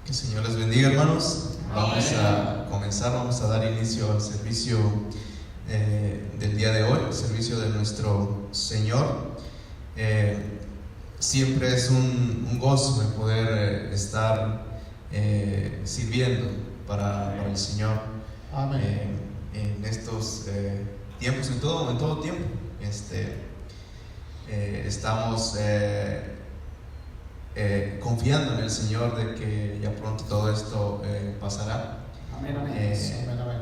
Que el Señor les bendiga, hermanos. Vamos a comenzar, vamos a dar inicio al servicio del día de hoy, el servicio de nuestro Señor. Siempre es un gozo el poder estar sirviendo para el Señor. Amén. En estos tiempos, en todo tiempo, estamos confiando en el Señor de que ya pronto todo esto pasará. Amén, amén.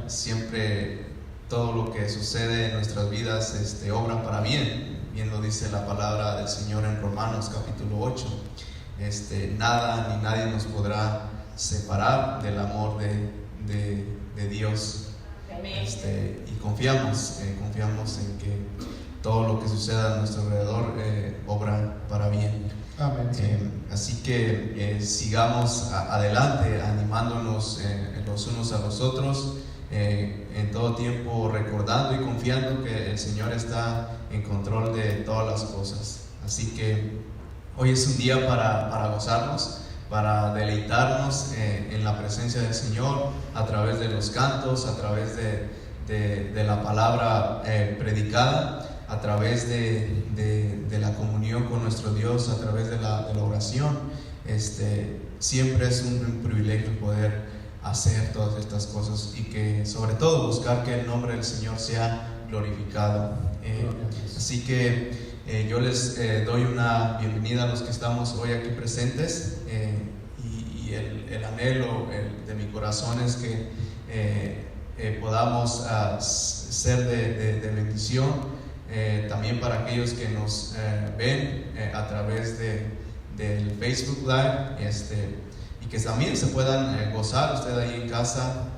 Siempre todo lo que sucede en nuestras vidas obra para bien. Bien lo dice la palabra del Señor en Romanos capítulo 8. Nada ni nadie nos podrá separar del amor de Dios. Y confiamos en que todo lo que suceda a nuestro alrededor obra para bien. Amén. Así que sigamos adelante, animándonos los unos a los otros, en todo tiempo recordando y confiando que el Señor está en control de todas las cosas. Así que hoy es un día para gozarnos, para deleitarnos en la presencia del Señor a través de los cantos, a través de la palabra predicada, a través de la comunión con nuestro Dios, a través de la oración. Siempre es un privilegio poder hacer todas estas cosas y que sobre todo buscar que el nombre del Señor sea glorificado. Así que yo les doy una bienvenida a los que estamos hoy aquí presentes, y el anhelo de mi corazón es que podamos ser de bendición también para aquellos que nos ven a través del Facebook Live, y que también se puedan gozar usted ahí en casa,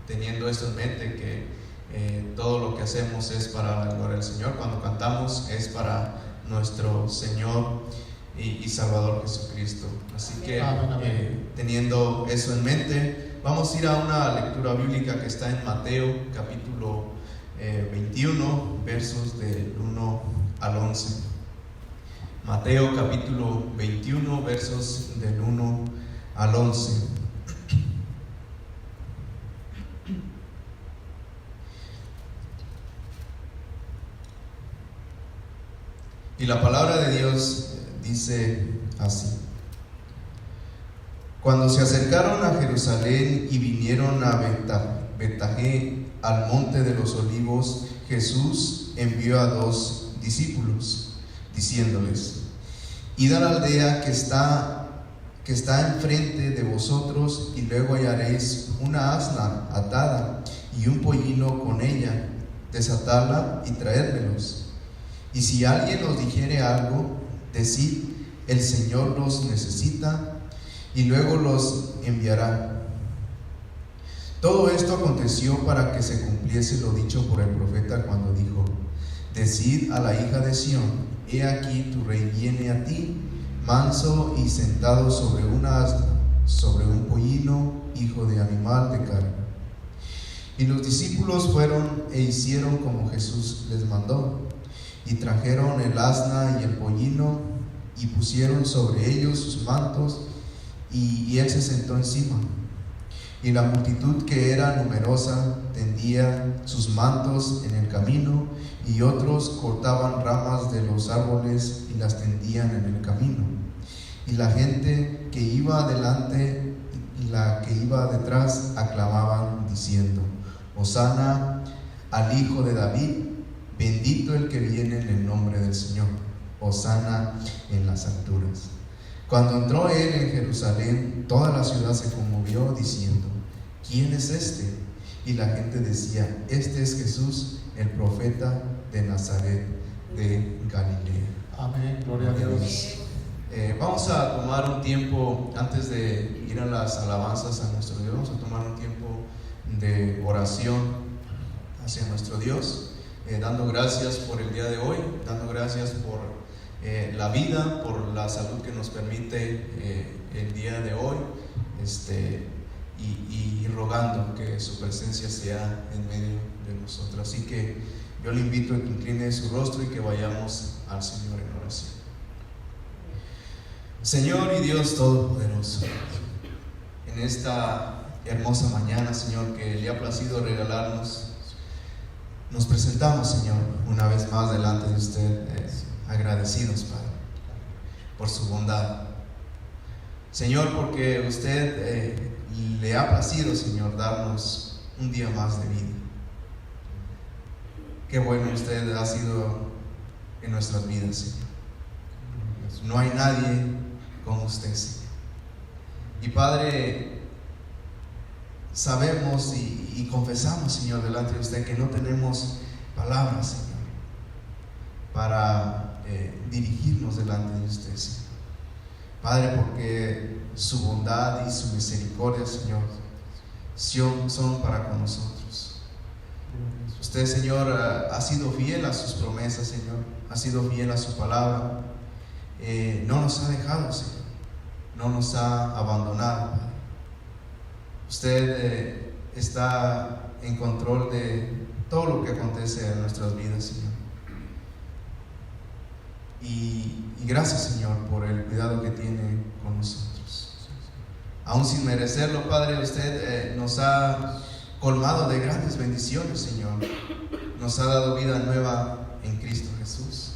teniendo esto en mente, que todo lo que hacemos es para la gloria del Señor. Cuando cantamos es para nuestro Señor y Salvador Jesucristo. Así que teniendo eso en mente, vamos a ir a una lectura bíblica que está en Mateo capítulo 21, versos del 1 al 11. Mateo capítulo 21, versos del 1 al 11. Y la palabra de Dios dice así: Cuando se acercaron a Jerusalén y vinieron a Betfagé, al monte de los olivos, Jesús envió a 2 discípulos, diciéndoles: Id a la aldea que está enfrente de vosotros, y luego hallaréis una asna atada y un pollino con ella. Desatadla y traédmelos. Y si alguien os dijere algo, decid: el Señor los necesita, y luego los enviará. Todo esto aconteció para que se cumpliese lo dicho por el profeta cuando dijo: Decid a la hija de Sión: he aquí tu rey viene a ti, manso y sentado sobre una asna, sobre un pollino, hijo de animal de carga. Y los discípulos fueron e hicieron como Jesús les mandó, y trajeron el asna y el pollino, y pusieron sobre ellos sus mantos, y él se sentó encima. Y la multitud, que era numerosa, tendía sus mantos en el camino, y otros cortaban ramas de los árboles y las tendían en el camino. Y la gente que iba adelante y la que iba detrás aclamaban, diciendo: Hosana al Hijo de David, bendito el que viene en el nombre del Señor, hosana en las alturas. Cuando entró él en Jerusalén, toda la ciudad se conmovió, diciendo: ¿quién es este? Y la gente decía: este es Jesús, el profeta de Nazaret de Galilea. Amén, gloria a Dios. Vamos a tomar un tiempo, antes de ir a las alabanzas a nuestro Dios, vamos a tomar un tiempo de oración hacia nuestro Dios, dando gracias por el día de hoy, dando gracias por la vida, por la salud que nos permite el día de hoy, y rogando que su presencia sea en medio de nosotros. Así que yo le invito a que incline su rostro y que vayamos al Señor en oración. Señor y Dios Todopoderoso, en esta hermosa mañana, Señor, que le ha placido regalarnos, nos presentamos, Señor, una vez más delante de usted, agradecidos, Padre, por su bondad. Señor, porque usted le ha placido, Señor, darnos un día más de vida. Qué bueno usted ha sido en nuestras vidas, Señor. No hay nadie como usted, Señor. Y Padre, sabemos y confesamos, Señor, delante de usted que no tenemos palabras, Señor, para dirigirnos delante de usted, Señor. Padre, porque su bondad y su misericordia, Señor, son para con nosotros. Usted, Señor, ha sido fiel a sus promesas, Señor, ha sido fiel a su palabra. No nos ha dejado, Señor, no nos ha abandonado, Padre. Usted está en control de todo lo que acontece en nuestras vidas, Señor. Y gracias, Señor, por el cuidado que tiene con nosotros. Aún sin merecerlo, Padre, usted nos ha colmado de grandes bendiciones, Señor. Nos ha dado vida nueva en Cristo Jesús.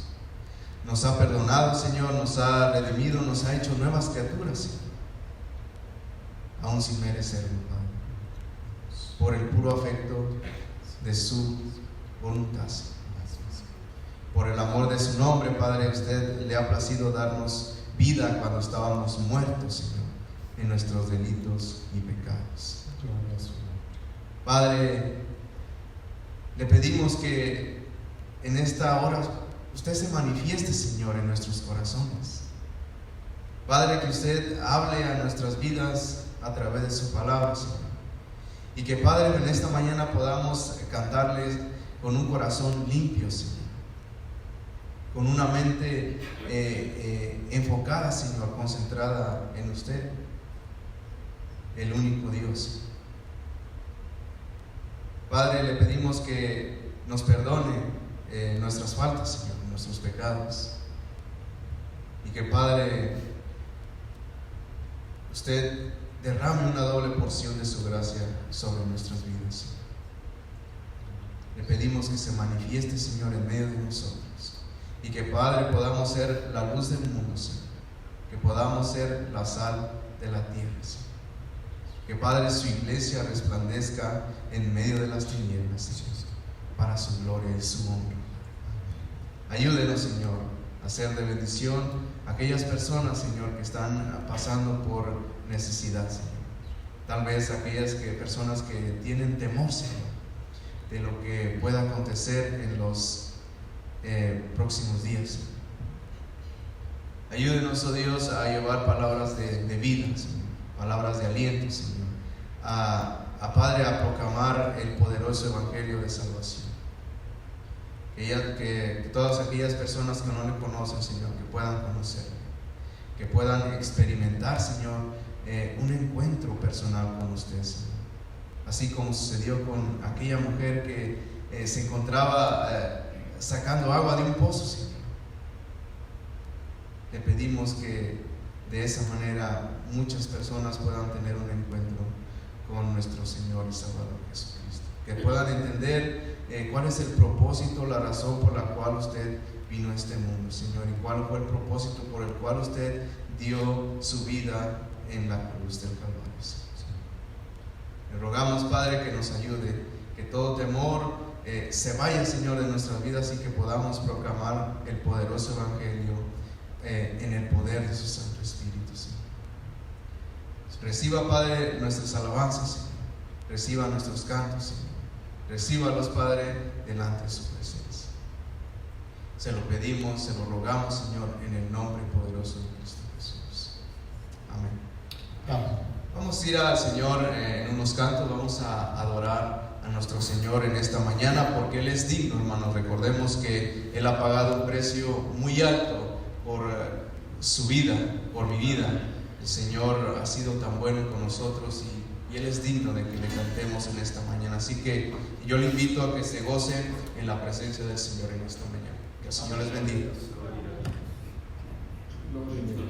Nos ha perdonado, Señor, nos ha redimido, nos ha hecho nuevas criaturas, Señor. Aún sin merecerlo, Padre. Por el puro afecto de su voluntad, Señor. Por el amor de su nombre, Padre, usted le ha placido darnos vida cuando estábamos muertos, Señor, en nuestros delitos y pecados. Padre, le pedimos que en esta hora usted se manifieste, Señor, en nuestros corazones. Padre, que usted hable a nuestras vidas a través de su palabra, Señor. Y que, Padre, en esta mañana podamos cantarles con un corazón limpio, Señor. Con una mente enfocada, Señor, concentrada en usted, el único Dios. Padre, le pedimos que nos perdone nuestras faltas, Señor, nuestros pecados. Y que, Padre, usted derrame una doble porción de su gracia sobre nuestras vidas, Señor. Le pedimos que se manifieste, Señor, en medio de nosotros. Y que, Padre, podamos ser la luz del mundo, Señor. Que podamos ser la sal de la tierra, Señor. Que, Padre, su iglesia resplandezca en medio de las tinieblas, Señor, para su gloria y su honra. Ayúdenos, Señor, a ser de bendición a aquellas personas, Señor, que están pasando por necesidad, Señor. Tal vez aquellas personas que tienen temor, Señor, de lo que pueda acontecer en los próximos días. Ayúdenos, oh Dios, a llevar palabras de vida, Señor, palabras de aliento, Señor, a Padre, a proclamar el poderoso evangelio de salvación. Que todas aquellas personas que no le conocen, Señor, que puedan conocerle, que puedan experimentar, Señor, un encuentro personal con usted, Señor. Así como sucedió con aquella mujer que se encontraba sacando agua de un pozo, Señor. Le pedimos que de esa manera muchas personas puedan tener un encuentro con nuestro Señor y Salvador Jesucristo, que puedan entender cuál es el propósito, la razón por la cual usted vino a este mundo, Señor, y cuál fue el propósito por el cual usted dio su vida en la cruz del Calvario, Señor. Le rogamos, Padre, que nos ayude, que todo temor se vaya, Señor, de nuestras vidas y que podamos proclamar el poderoso evangelio en el poder de su Santo Espíritu, Señor. Reciba, Padre, nuestras alabanzas, Señor. Reciba nuestros cantos, Señor. Recíbalos, Padre, delante de su presencia. Se lo pedimos, se lo rogamos, Señor, en el nombre poderoso de Cristo Jesús. Amén. Amén. Vamos a ir al Señor en unos cantos, vamos a adorar a nuestro Señor en esta mañana porque Él es digno, hermanos. Recordemos que Él ha pagado un precio muy alto por su vida, por mi vida. El Señor ha sido tan bueno con nosotros y Él es digno de que le cantemos en esta mañana. Así que yo le invito a que se goce en la presencia del Señor en esta mañana. Que el Señor les bendiga. Gloria a Dios.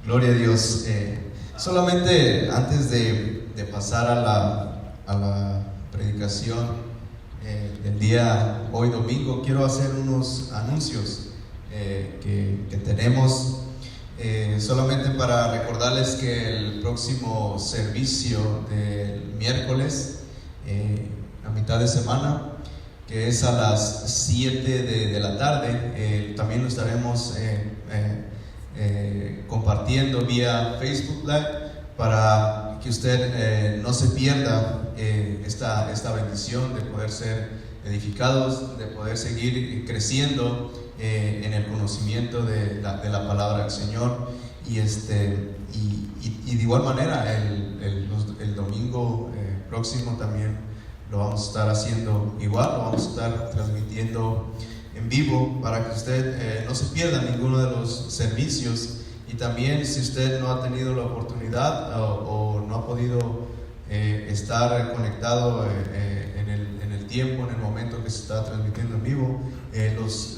Gloria a Dios. Solamente antes de pasar a la predicación del día hoy domingo, quiero hacer unos anuncios que tenemos. Solamente para recordarles que el próximo servicio del miércoles, a mitad de semana, que es a las 7 de la tarde, también lo estaremos compartiendo vía Facebook Live para que usted no se pierda esta bendición de poder ser edificados, de poder seguir creciendo en el conocimiento de la palabra del Señor. Y de igual manera el domingo próximo también lo vamos a estar haciendo igual, lo vamos a estar transmitiendo en vivo para que usted no se pierda ninguno de los servicios. Y también, si usted no ha tenido la oportunidad o no ha podido estar conectado en el tiempo, en el momento que se está transmitiendo en vivo,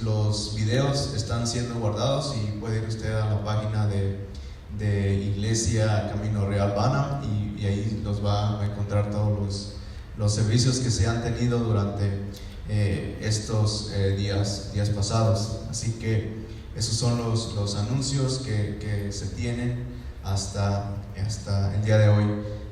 los videos están siendo guardados y puede ir usted a la página de Iglesia Camino Real Bana y ahí los va a encontrar todos los servicios que se han tenido durante estos días pasados. Así que esos son los anuncios que se tienen hasta el día de hoy.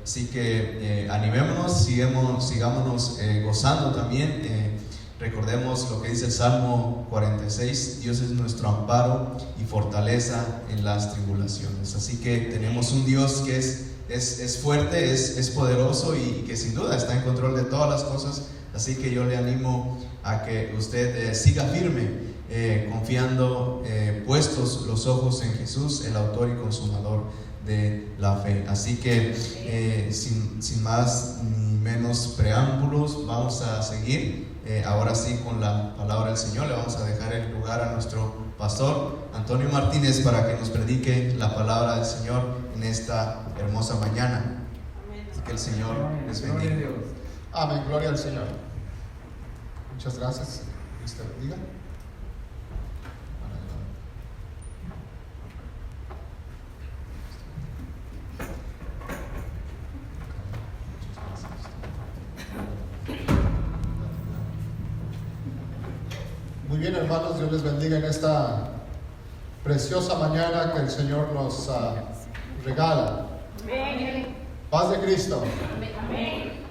Así que animémonos, sigámonos gozando también. Recordemos lo que dice el Salmo 46: Dios es nuestro amparo y fortaleza en las tribulaciones. Así que tenemos un Dios que es fuerte, es poderoso y que sin duda está en control de todas las cosas. Así que yo le animo a que usted siga firme, confiando, puestos los ojos en Jesús, el autor y consumador de la fe. Así que sin más ni menos preámbulos, vamos a seguir ahora sí con la palabra del Señor. Le vamos a dejar el lugar a nuestro pastor Antonio Martínez para que nos predique la palabra del Señor en esta hermosa mañana. Así que el Señor les bendiga. Amén, gloria al Señor. Muchas gracias. Dios te bendiga. Muy bien, hermanos, Dios les bendiga en esta preciosa mañana que el Señor nos regala. Amén. Paz de Cristo. Amén.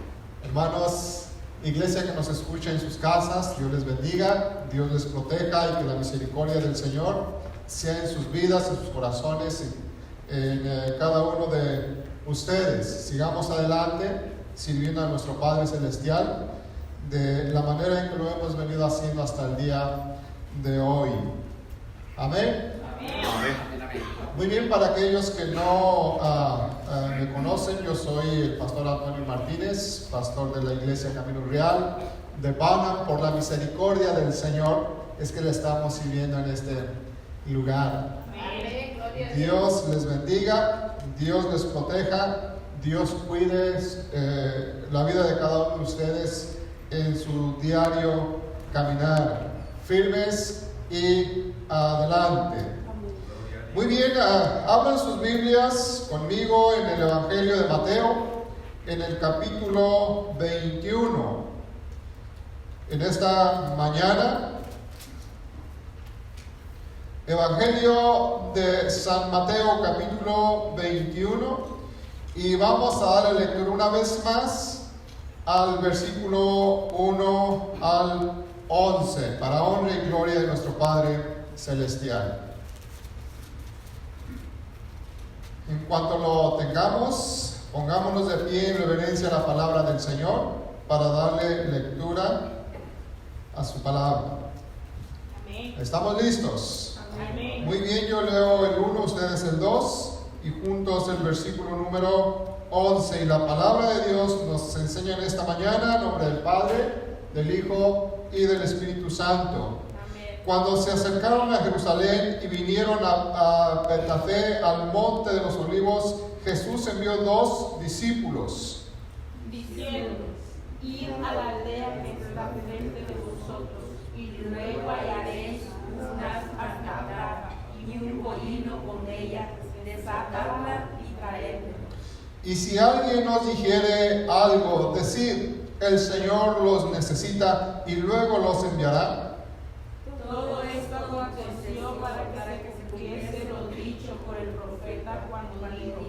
Hermanos, iglesia que nos escucha en sus casas, Dios les bendiga, Dios les proteja y que la misericordia del Señor sea en sus vidas, en sus corazones, en cada uno de ustedes. Sigamos adelante sirviendo a nuestro Padre Celestial de la manera en que lo hemos venido haciendo hasta el día de hoy. Amén. Muy bien, para aquellos que no me conocen, yo soy el pastor Antonio Martínez, pastor de la Iglesia Camino Real de Bana. Por la misericordia del Señor es que le estamos sirviendo en este lugar. Dios les bendiga, Dios les proteja, Dios cuide la vida de cada uno de ustedes en su diario caminar, firmes y adelante. Muy bien, abran sus Biblias conmigo en el Evangelio de Mateo, en el capítulo 21. En esta mañana, Evangelio de San Mateo, capítulo 21, y vamos a darle lectura una vez más al versículo 1 al 11, para honra y gloria de nuestro Padre Celestial. En cuanto lo tengamos, pongámonos de pie en reverencia a la palabra del Señor para darle lectura a su palabra. Amén. ¿Estamos listos? Amén. Muy bien, yo leo el 1, ustedes el 2 y juntos el versículo número 11. Y la palabra de Dios nos enseña en esta mañana en nombre del Padre, del Hijo y del Espíritu Santo. Cuando se acercaron a Jerusalén y vinieron a Betfagé, al monte de los olivos, Jesús envió 2 discípulos, diciendo: id a la aldea que está frente de vosotros, y luego hallaréis unas alcaparras y un molino con ellas desatarla y traerla. Y si alguien os dijere algo, decid, el Señor los necesita y luego los enviará. Todo esto aconteció para que se cumpliese lo dicho por el profeta cuando dijo: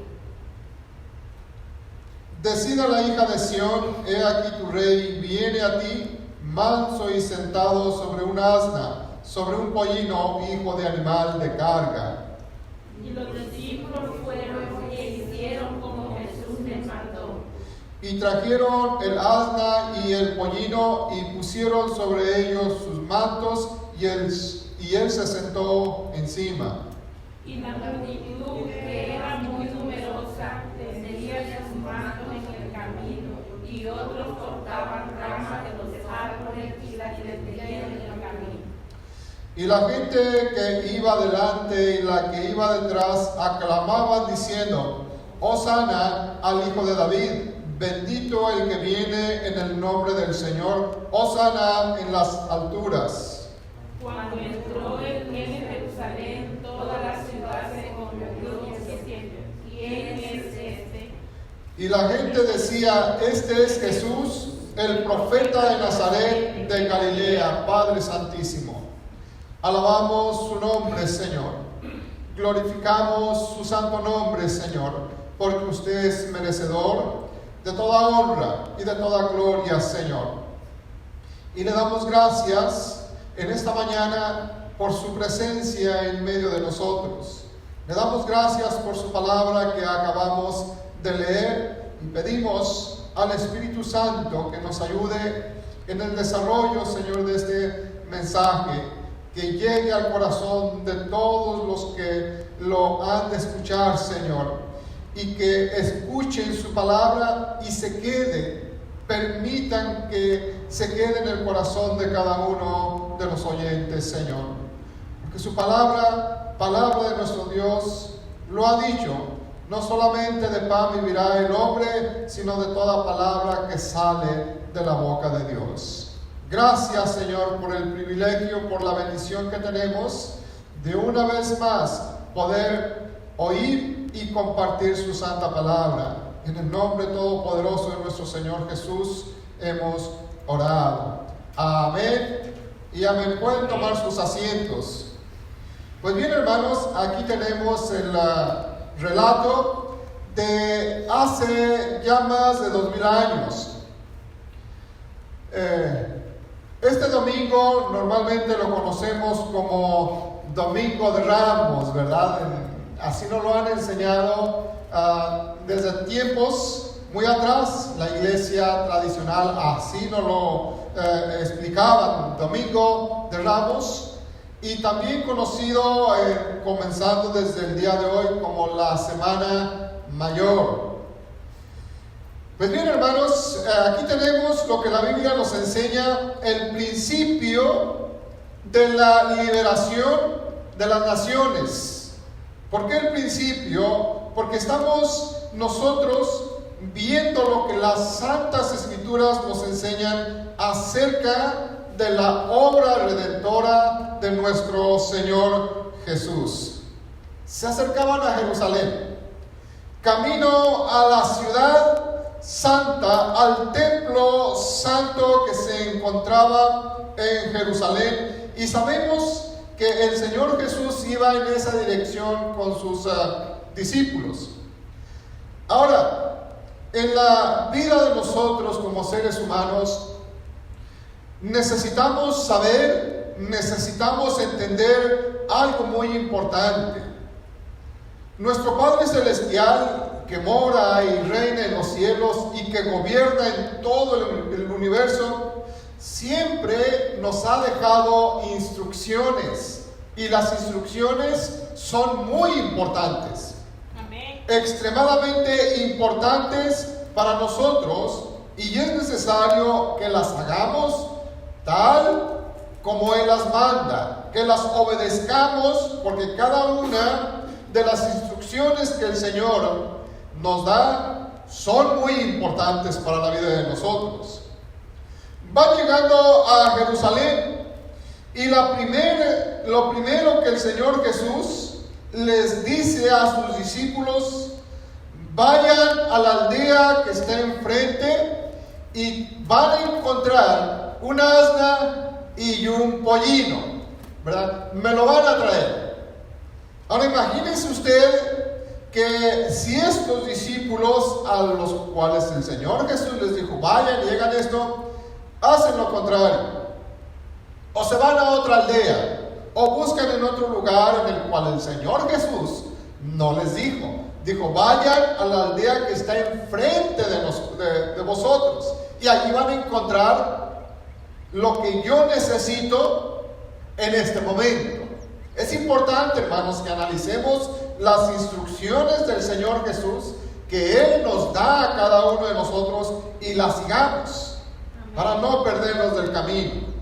Decid a la hija de Sión, he aquí tu rey viene a ti, manso y sentado sobre un asna, sobre un pollino, hijo de animal de carga. Y los discípulos fueron e hicieron como Jesús les mandó. Y trajeron el asna y el pollino y pusieron sobre ellos sus mantos y él se sentó encima. Y la multitud, que era muy numerosa, tendía sus mantos en el camino, y otros cortaban ramas de los árboles y las tendían en el camino. Y la gente que iba delante y la que iba detrás aclamaban diciendo: Hosana al Hijo de David, bendito el que viene en el nombre del Señor, Hosana en las alturas. Cuando entró en Jerusalén, toda la ciudad se conmovió diciendo: ¿Quién es este? Y la gente decía: Este es Jesús, el profeta de Nazaret de Galilea. Padre Santísimo, alabamos su nombre, Señor. Glorificamos su santo nombre, Señor, porque usted es merecedor de toda honra y de toda gloria, Señor. Y le damos gracias en esta mañana por su presencia en medio de nosotros. Le damos gracias por su palabra que acabamos de leer y pedimos al Espíritu Santo que nos ayude en el desarrollo, Señor, de este mensaje, que llegue al corazón de todos los que lo han de escuchar, Señor, y que escuchen su palabra y se quede, permitan que se quede en el corazón de cada uno de los oyentes, Señor. Porque su palabra, palabra de nuestro Dios, lo ha dicho: no solamente de pan vivirá el hombre, sino de toda palabra que sale de la boca de Dios. Gracias, Señor, por el privilegio, por la bendición que tenemos de una vez más poder oír y compartir su santa palabra. En el nombre todopoderoso de nuestro Señor Jesús hemos orado. Amén y amén. Pueden tomar sus asientos. Pues bien, hermanos, aquí tenemos el relato de hace ya más de 2000 años. Este domingo normalmente lo conocemos como Domingo de Ramos, ¿verdad? Así nos lo han enseñado desde tiempos muy atrás. La iglesia tradicional así nos lo explicaban: Domingo de Ramos, y también conocido comenzando desde el día de hoy como la Semana Mayor. Pues bien, hermanos, aquí tenemos lo que la Biblia nos enseña: el principio de la liberación de las naciones. ¿Por qué el principio? Porque estamos nosotros viendo lo que las Santas Escrituras nos enseñan acerca de la obra redentora de nuestro Señor Jesús. Se acercaban a Jerusalén, camino a la ciudad santa, al templo santo que se encontraba en Jerusalén, y sabemos que el Señor Jesús iba en esa dirección con sus discípulos. Ahora, en la vida de nosotros como seres humanos, necesitamos saber, necesitamos entender algo muy importante. Nuestro Padre Celestial, que mora y reina en los cielos y que gobierna en todo el universo, siempre nos ha dejado instrucciones, y las instrucciones son muy importantes. Amén. Extremadamente importantes para nosotros, y es necesario que las hagamos tal como Él las manda, que las obedezcamos, porque cada una de las instrucciones que el Señor nos da son muy importantes para la vida de nosotros. Van llegando a Jerusalén, y lo primero que el Señor Jesús les dice a sus discípulos: vayan a la aldea que está enfrente y van a encontrar un asna y un pollino, ¿verdad? Me lo van a traer. Ahora imagínense usted que si estos discípulos, a los cuales el Señor Jesús les dijo: vayan y hagan esto, hacen lo contrario, o se van a otra aldea, o buscan en otro lugar en el cual el Señor Jesús no les dijo. Dijo: vayan a la aldea que está enfrente de vosotros, y allí van a encontrar lo que yo necesito en este momento. Es importante, hermanos, que analicemos las instrucciones del Señor Jesús que Él nos da a cada uno de nosotros y las sigamos para no perdernos del camino.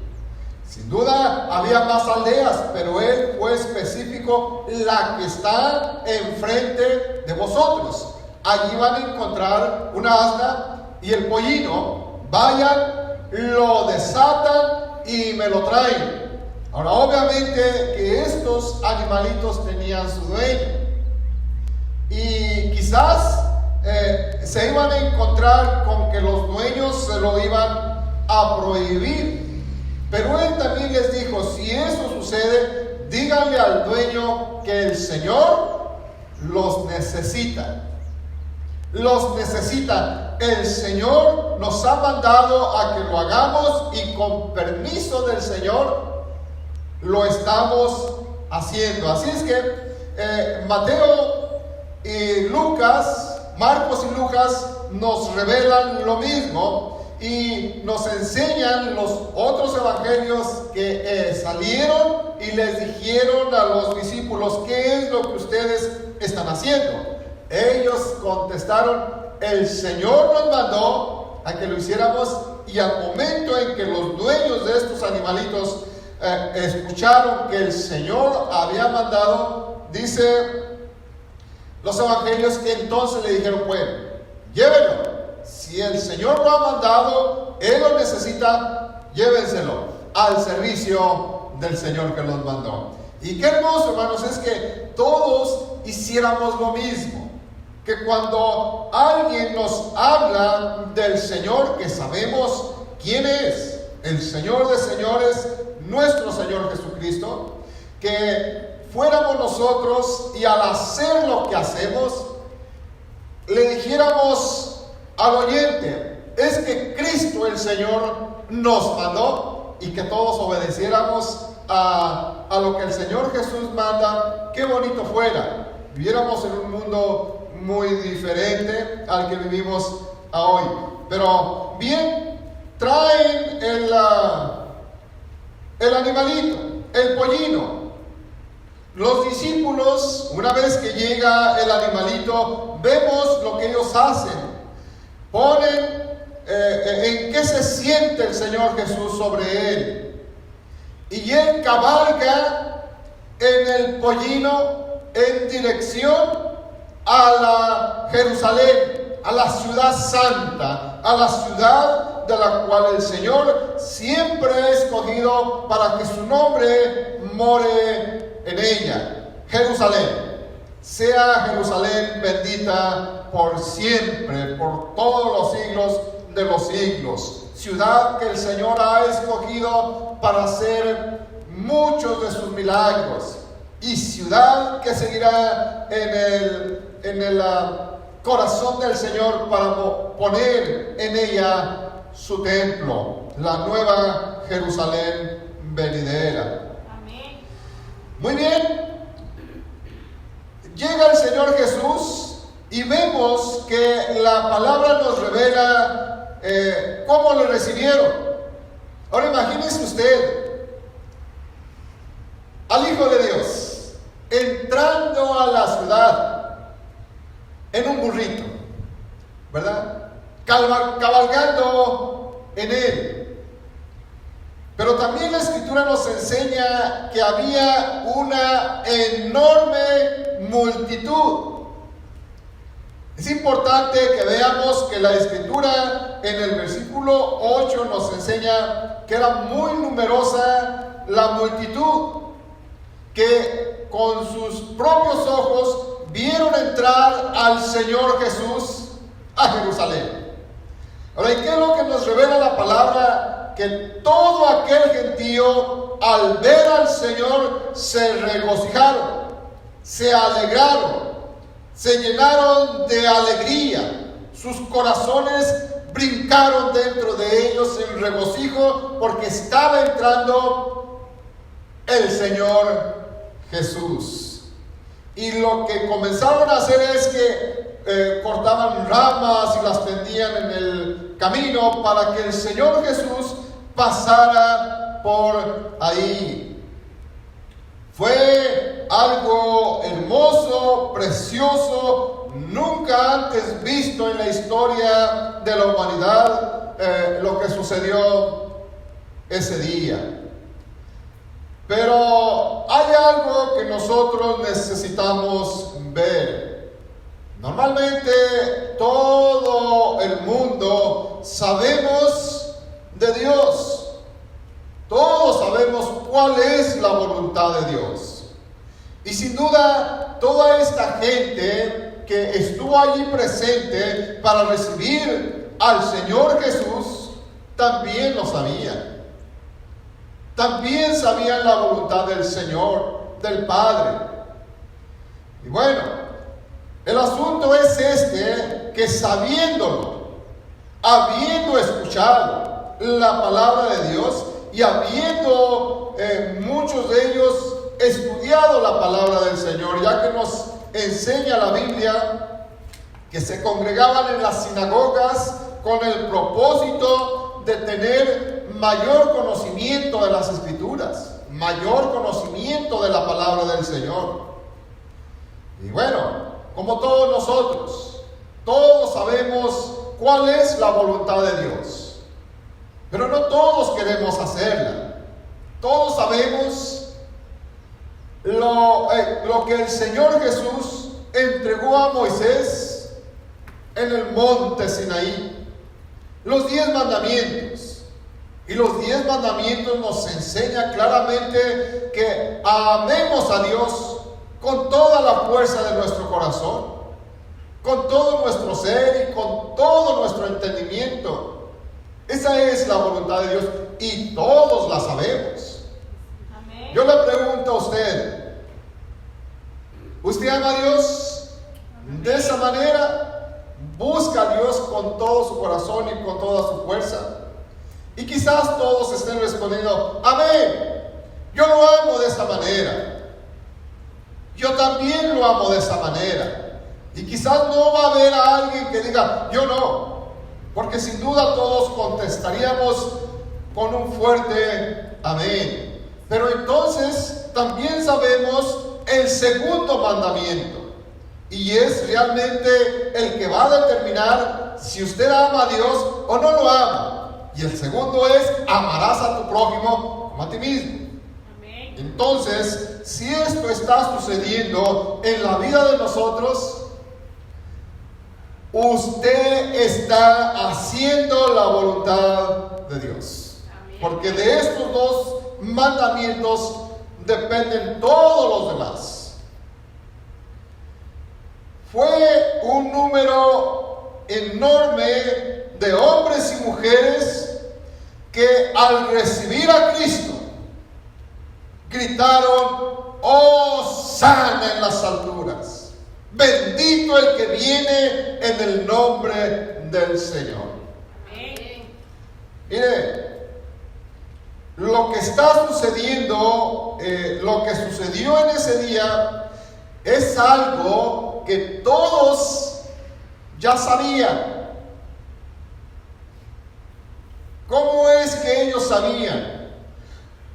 Sin duda había más aldeas, pero Él fue específico: la que está enfrente de vosotros. Allí van a encontrar una asna y el pollino. Vayan, lo desatan y me lo traen. Ahora, obviamente que estos animalitos tenían su dueño, y quizás se iban a encontrar con que los dueños se lo iban a prohibir. Pero Él también les dijo: si eso sucede, díganle al dueño que el Señor los necesita. Los necesita. El Señor nos ha mandado a que lo hagamos, y con permiso del Señor lo estamos haciendo. Así es que Mateo y Lucas, Marcos y Lucas nos revelan lo mismo y nos enseñan los otros evangelios que salieron y les dijeron a los discípulos: ¿qué es lo que ustedes están haciendo? Ellos contestaron: el Señor nos mandó a que lo hiciéramos. Y al momento en que los dueños de estos animalitos escucharon que el Señor había mandado, dice los evangelios que entonces le dijeron: bueno, llévenlo. Si el Señor lo ha mandado, Él lo necesita, llévenselo al servicio del Señor que los mandó. Y qué hermoso, hermanos, es que todos hiciéramos lo mismo. Que cuando alguien nos habla del Señor, que sabemos quién es, el Señor de señores, nuestro Señor Jesucristo, que fuéramos nosotros y al hacer lo que hacemos, le dijéramos al oyente: es que Cristo el Señor nos mandó, y que todos obedeciéramos a lo que el Señor Jesús manda. Qué bonito fuera. Viviéramos en un mundo muy diferente al que vivimos hoy. Pero bien, traen el animalito, el pollino. Los discípulos, una vez que llega el animalito, vemos lo que ellos hacen. Ponen en qué se siente el Señor Jesús sobre él. Y Él cabalga en el pollino en dirección a la Jerusalén, a la ciudad santa, a la ciudad de la cual el Señor siempre ha escogido para que su nombre more en ella. Jerusalén. Sea Jerusalén bendita por siempre, por todos los siglos de los siglos. Ciudad que el Señor ha escogido para hacer muchos de sus milagros. Y ciudad que seguirá en el corazón del Señor para poner en ella su templo, la nueva Jerusalén venidera. Amén. Muy bien. Llega el Señor Jesús y vemos que la palabra nos revela cómo lo recibieron. Ahora imagínese usted al Hijo de Dios entrando a la ciudad en un burrito, ¿verdad? Cabalgando en él. Pero también la Escritura nos enseña que había una enorme multitud. Es importante que veamos que la Escritura en el versículo 8 nos enseña que era muy numerosa la multitud, que con sus propios ojos vieron entrar al Señor Jesús a Jerusalén. Ahora, ¿y qué es lo que nos revela la palabra? Que todo aquel gentío, al ver al Señor, se regocijaron, se alegraron, se llenaron de alegría. Sus corazones brincaron dentro de ellos en regocijo porque estaba entrando el Señor Jesús. Y lo que comenzaron a hacer es que cortaban ramas y las tendían en el camino para que el Señor Jesús pasara por ahí. Fue algo hermoso, precioso, nunca antes visto en la historia de la humanidad, lo que sucedió ese día. Pero hay algo que nosotros necesitamos ver. Normalmente todo el mundo sabemos de Dios. Todos sabemos cuál es la voluntad de Dios. Y sin duda, toda esta gente que estuvo allí presente para recibir al Señor Jesús, también lo sabían. También sabían la voluntad del Señor, del Padre. Y bueno, el asunto es que sabiéndolo, habiendo escuchado la palabra de Dios y habiendo muchos de ellos estudiado la palabra del Señor, ya que nos enseña la Biblia que se congregaban en las sinagogas con el propósito de tener mayor conocimiento de las Escrituras, mayor conocimiento de la palabra del Señor. Y bueno, como todos nosotros, todos sabemos cuál es la voluntad de Dios, pero no todos queremos hacerla. Todos sabemos lo que el Señor Jesús entregó a Moisés en el monte Sinaí, los 10 mandamientos. Y los 10 mandamientos nos enseñan claramente que amemos a Dios con toda la fuerza de nuestro corazón, con todo nuestro ser y con todo nuestro entendimiento. Esa es la voluntad de Dios y todos la sabemos. Amén. Yo le pregunto a usted, ¿usted ama a Dios de esa manera? ¿Busca a Dios con todo su corazón y con toda su fuerza? Y quizás todos estén respondiendo, amén, yo lo amo de esa manera. Yo también lo amo de esa manera. Y quizás no va a haber a alguien que diga, yo no. Porque sin duda todos contestaríamos con un fuerte amén. Pero entonces también sabemos el segundo mandamiento. Y es realmente el que va a determinar si usted ama a Dios o no lo ama. Y el segundo es, amarás a tu prójimo como a ti mismo. Amén. Entonces, si esto está sucediendo en la vida de nosotros, usted está haciendo la voluntad de Dios. Amén. Porque de estos 2 mandamientos dependen todos los demás. Fue un número enorme de hombres y mujeres que al recibir a Cristo gritaron, ¡Hosana en las alturas! Bendito el que viene en el nombre del Señor. Amén. Mire, lo que está sucediendo, lo que sucedió en ese día es algo que todos ya sabían. ¿Cómo es que ellos sabían?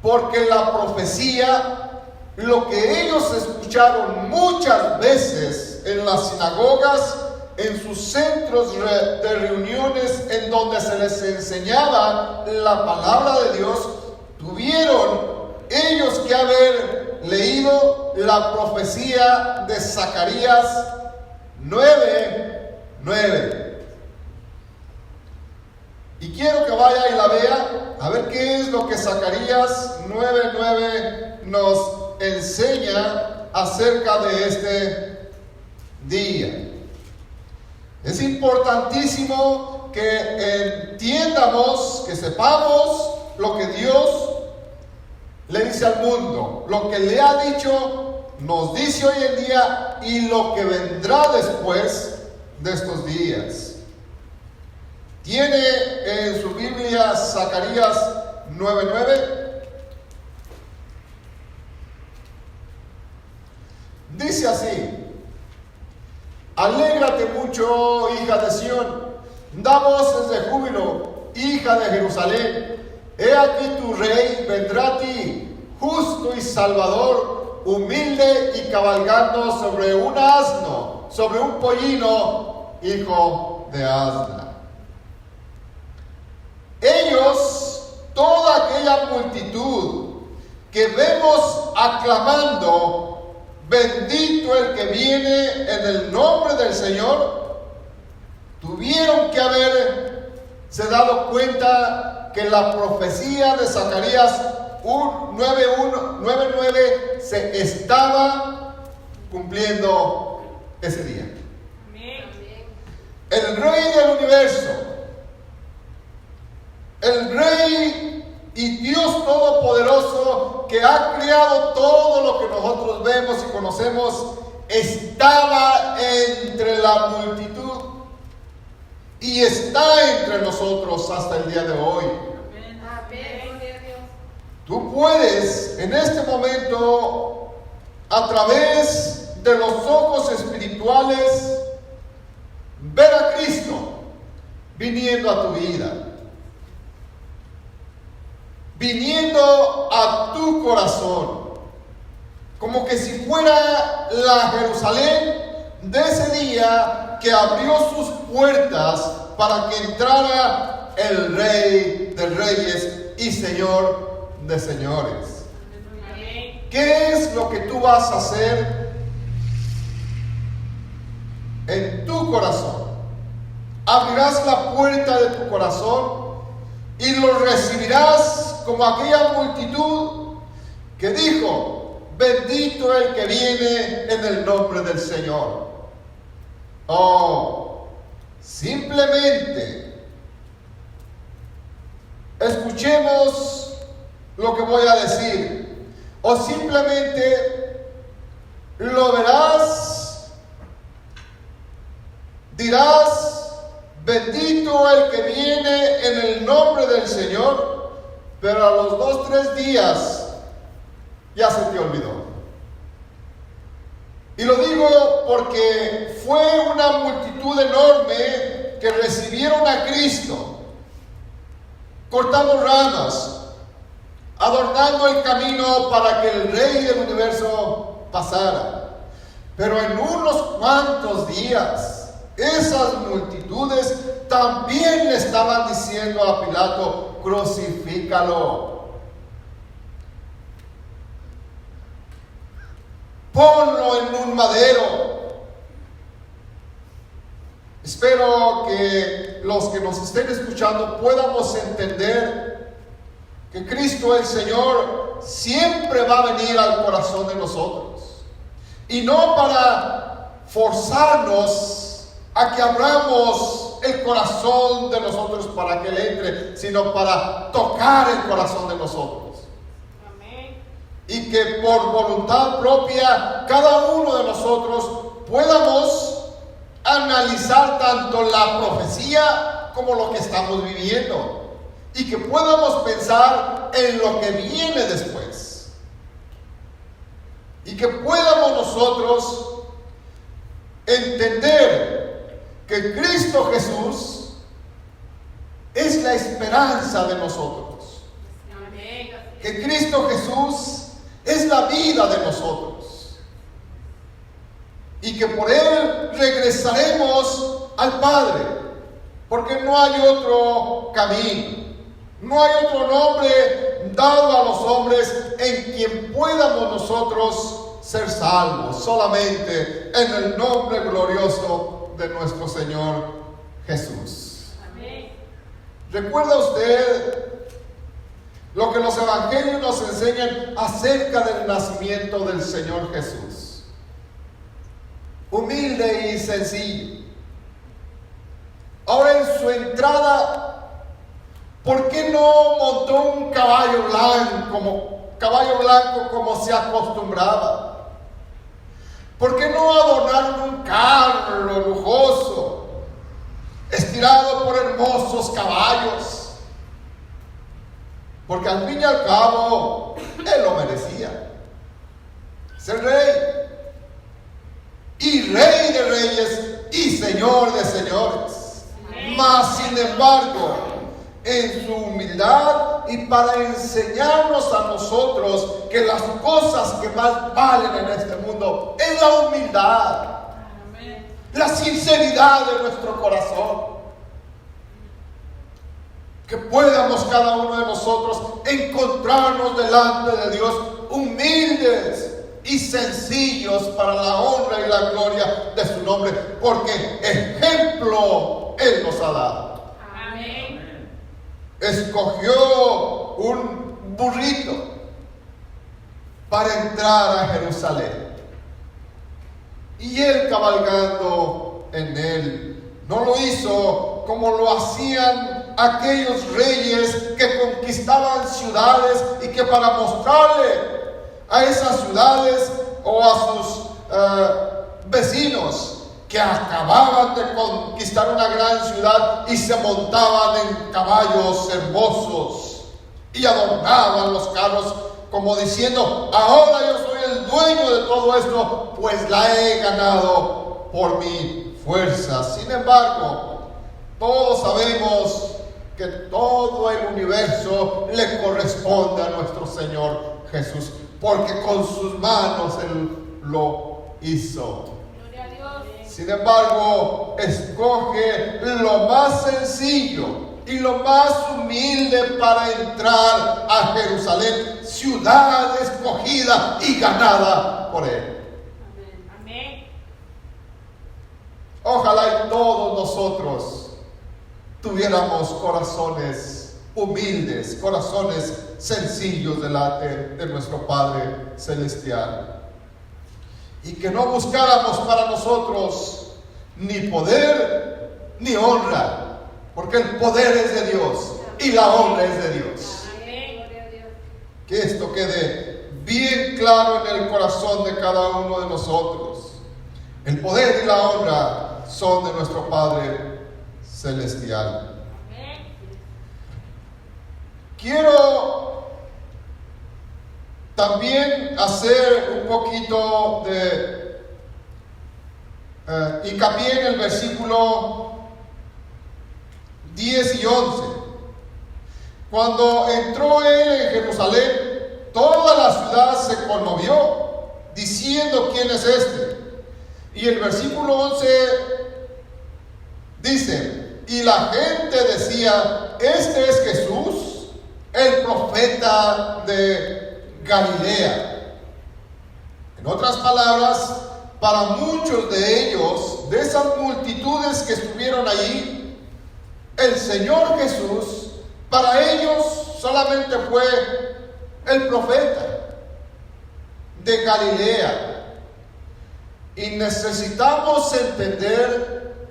Porque la profecía, lo que ellos escucharon muchas veces en las sinagogas, en sus centros de reuniones en donde se les enseñaba la palabra de Dios, tuvieron ellos que haber leído la profecía de Zacarías 9:9. Y quiero que vaya y la vea, a ver qué es lo que Zacarías 9:9 nos enseña acerca de este día. Es importantísimo que entiendamos, que sepamos lo que Dios le dice al mundo, lo que le ha dicho, nos dice hoy en día y lo que vendrá después de estos días. Tiene en su Biblia Zacarías 9:9. Dice así: alégrate mucho, hija de Sión, da voces de júbilo, hija de Jerusalén. He aquí tu rey vendrá a ti, justo y salvador, humilde y cabalgando sobre un asno, sobre un pollino, hijo de asna. Ellos, toda aquella multitud que vemos aclamando, bendito el que viene en el nombre del Señor, tuvieron que haberse dado cuenta que la profecía de Zacarías 9:9 se estaba cumpliendo ese día. El Rey del universo, el Rey y Dios Todopoderoso que ha creado todo lo que nosotros vemos y conocemos, estaba entre la multitud y está entre nosotros hasta el día de hoy. Tú puedes en este momento, a través de los ojos espirituales, ver a Cristo viniendo a tu vida, viniendo a tu corazón, como que si fuera la Jerusalén de ese día que abrió sus puertas para que entrara el Rey de Reyes y Señor de señores. ¿Qué es lo que tú vas a hacer en tu corazón? Abrirás la puerta de tu corazón y lo recibirás como aquella multitud que dijo: bendito el que viene en el nombre del Señor. Oh, simplemente escuchemos lo que voy a decir, o simplemente lo verás, dirás: bendito el que viene en el nombre del Señor, pero a los 2 o 3 días ya se te olvidó. Y lo digo porque fue una multitud enorme que recibieron a Cristo, cortando ramas, adornando el camino para que el Rey del universo pasara. Pero en unos cuantos días, esas multitudes también le estaban diciendo a Pilato: crucifícalo, ponlo en un madero. Espero que los que nos estén escuchando podamos entender que Cristo el Señor siempre va a venir al corazón de nosotros, y no para forzarnos a que abramos el corazón de nosotros para que Él entre, sino para tocar el corazón de nosotros. Y que por voluntad propia cada uno de nosotros podamos analizar tanto la profecía como lo que estamos viviendo, y que podamos pensar en lo que viene después, y que podamos nosotros entender que Cristo Jesús es la esperanza de nosotros, que Cristo Jesús es la vida de nosotros, y que por Él regresaremos al Padre, porque no hay otro camino, no hay otro nombre dado a los hombres en quien podamos nosotros ser salvos, solamente en el nombre glorioso de nuestro Señor Jesús. Amén. ¿Recuerda usted lo que los evangelios nos enseñan acerca del nacimiento del Señor Jesús? humilde y sencillo. Ahora en su entrada, ¿por qué no montó un caballo blanco como se acostumbraba? ¿Por qué no adornaron un carro lujoso, estirado por hermosos caballos? Porque al fin y al cabo, él lo merecía. Es el rey. Y rey de reyes y señor de señores. Mas, sin embargo, en su humildad y para enseñarnos a nosotros que las cosas que más valen en este mundo es la humildad, la sinceridad de nuestro corazón. Que podamos cada uno de nosotros encontrarnos delante de Dios humildes y sencillos para la honra y la gloria de su nombre, porque ejemplo Él nos ha dado. Amén. Escogió un burrito para entrar a Jerusalén, y Él cabalgando en él. No lo hizo como lo hacían aquellos reyes que conquistaban ciudades y que para mostrarle a esas ciudades o a sus vecinos que acababan de conquistar una gran ciudad y se montaban en caballos hermosos y adornaban los carros como diciendo: ahora yo soy el dueño de todo esto, pues la he ganado por mi fuerza. Sin embargo, todos sabemos que todo el universo le corresponde a nuestro Señor Jesús, porque con sus manos Él lo hizo. Gloria a Dios. Sin embargo, escoge lo más sencillo y lo más humilde para entrar a Jerusalén, ciudad escogida y ganada por Él. Amén. Ojalá y todos nosotros tuviéramos corazones humildes, corazones sencillos delante de nuestro Padre Celestial, y que no buscáramos para nosotros ni poder ni honra, porque el poder es de Dios y la honra es de Dios. Amén. Gloria a Dios. Que esto quede bien claro en el corazón de cada uno de nosotros. El poder y la honra son de nuestro Padre Celestial. Amén. Quiero también hacer un poquito de hincapié en el versículo 10 y 11. Cuando entró él en Jerusalén, toda la ciudad se conmovió, diciendo: ¿quién es este? Y el versículo 11 dice: y la gente decía: este es Jesús, el profeta de Galilea. En otras palabras, para muchos de ellos, de esas multitudes que estuvieron allí, el Señor Jesús, para ellos solamente fue el profeta de Galilea. Y necesitamos entender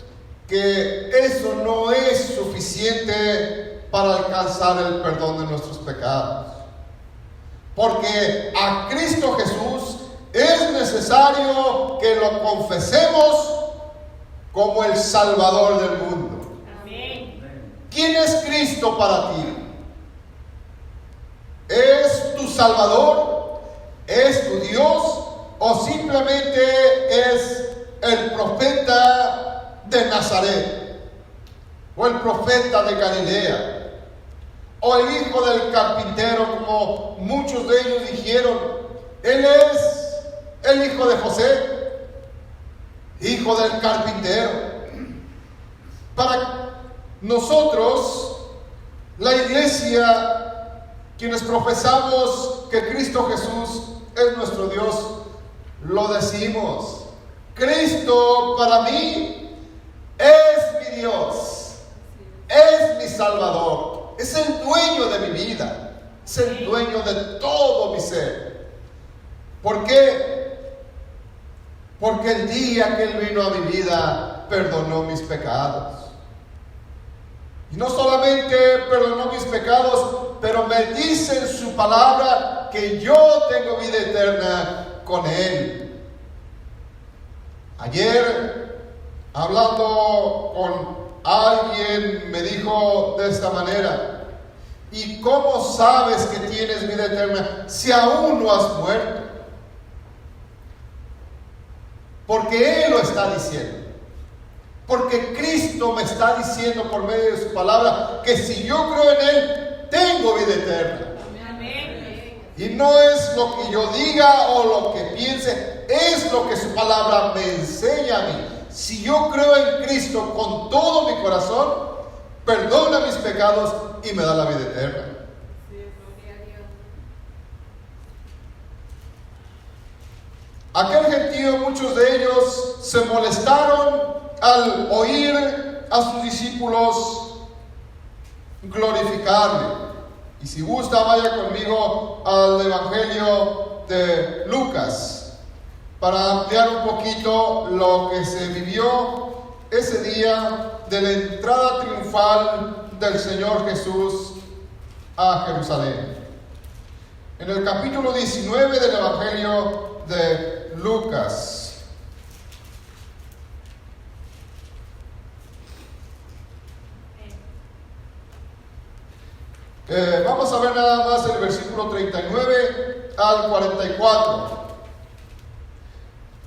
que eso no es suficiente para alcanzar el perdón de nuestros pecados. Porque a Cristo Jesús es necesario que lo confesemos como el Salvador del mundo. Amén. ¿Quién es Cristo para ti? ¿Es tu Salvador? ¿Es tu Dios? ¿O simplemente es el profeta de Nazaret? ¿O el profeta de Galilea? ¿O el hijo del carpintero, como muchos de ellos dijeron? Él es el hijo de José, hijo del carpintero. Para nosotros, la iglesia, quienes profesamos que Cristo Jesús es nuestro Dios, lo decimos: Cristo para mí es mi Dios, es mi Salvador, es el dueño de mi vida, es el dueño de todo mi ser. ¿Por qué? porque el día que Él vino a mi vida, perdonó mis pecados. Y no solamente perdonó mis pecados, pero me dice en su palabra que yo tengo vida eterna con Él. Ayer, hablando con alguien, me dijo de esta manera: ¿y cómo sabes que tienes vida eterna si aún no has muerto? Porque Él lo está diciendo. Porque Cristo me está diciendo por medio de su palabra que si yo creo en Él, tengo vida eterna. Y no es lo que yo diga o lo que piense, es lo que su palabra me enseña a mí. Si yo creo en Cristo con todo mi corazón, perdona mis pecados y me da la vida eterna. Aquel gentío, muchos de ellos se molestaron al oír a sus discípulos glorificarle. Y si gusta, vaya conmigo al Evangelio de Lucas para ampliar un poquito lo que se vivió ese día de la entrada triunfal del Señor Jesús a Jerusalén. En el capítulo 19 del Evangelio de Lucas. Vamos a ver nada más el versículo 39 al 44.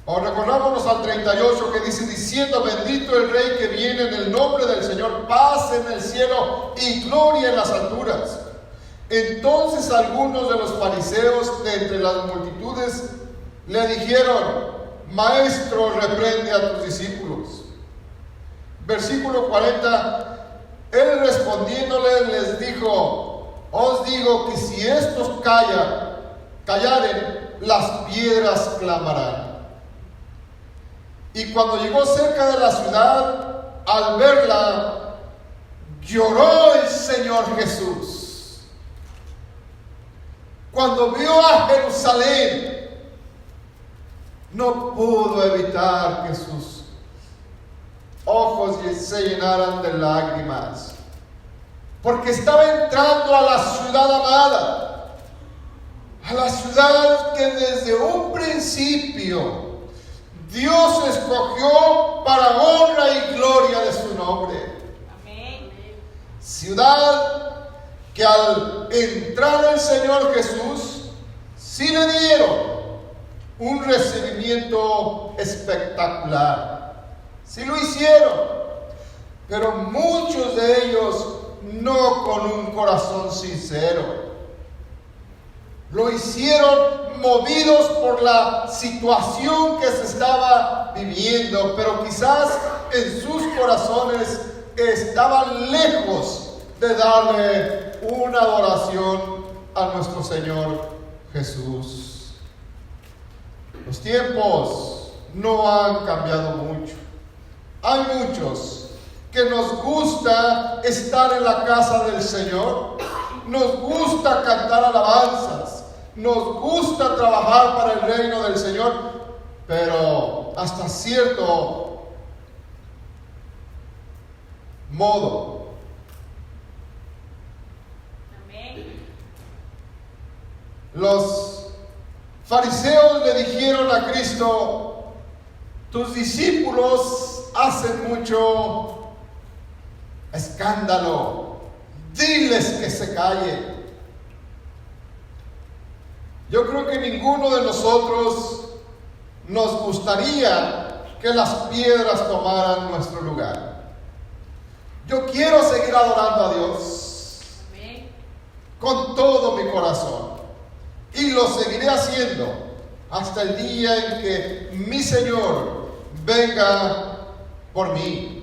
O recorrámonos al 38 que dice: diciendo, bendito el Rey que viene en el nombre del Señor, paz en el cielo y gloria en las alturas. Entonces algunos de los fariseos de entre las multitudes le dijeron: Maestro, reprende a tus discípulos. Versículo 40. Él respondiéndole les dijo: os digo que si estos callaren, las piedras clamarán. Y cuando llegó cerca de la ciudad, al verla, lloró el Señor Jesús. Cuando vio a Jerusalén, no pudo evitar que sus ojos se llenaran de lágrimas, porque estaba entrando a la ciudad amada, a la ciudad que desde un principio Dios escogió para honra y gloria de su nombre. Amén. Ciudad que al entrar el Señor Jesús, sí le dieron un recibimiento espectacular. Sí lo hicieron, pero muchos de ellos no con un corazón sincero. Lo hicieron movidos por la situación que se estaba viviendo, pero quizás en sus corazones estaban lejos de darle una adoración a nuestro Señor Jesús. Los tiempos no han cambiado mucho. Hay muchos que nos gusta estar en la casa del Señor, nos gusta cantar alabanzas, nos gusta trabajar para el reino del Señor, pero hasta cierto modo. Amén. Los fariseos le dijeron a Cristo: tus discípulos hacen mucho escándalo, diles que se callen. Yo creo que ninguno de nosotros nos gustaría que las piedras tomaran nuestro lugar. Yo quiero seguir adorando a Dios. Amén. Con todo mi corazón, y lo seguiré haciendo hasta el día en que mi Señor venga por mí.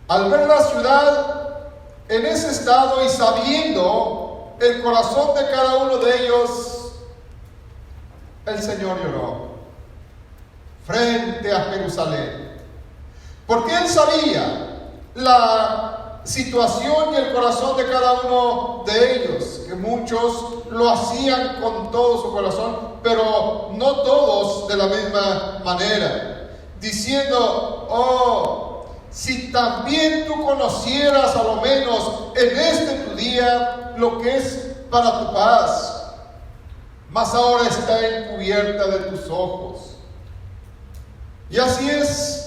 Al ver la ciudad en ese estado y sabiendo el corazón de cada uno de ellos, el Señor lloró frente a Jerusalén, porque Él sabía la situación y el corazón de cada uno de ellos, que muchos lo hacían con todo su corazón, pero no todos de la misma manera, diciendo: oh, si también tú conocieras a lo menos en este tu día lo que es para tu paz, mas ahora está encubierta de tus ojos. Y así es.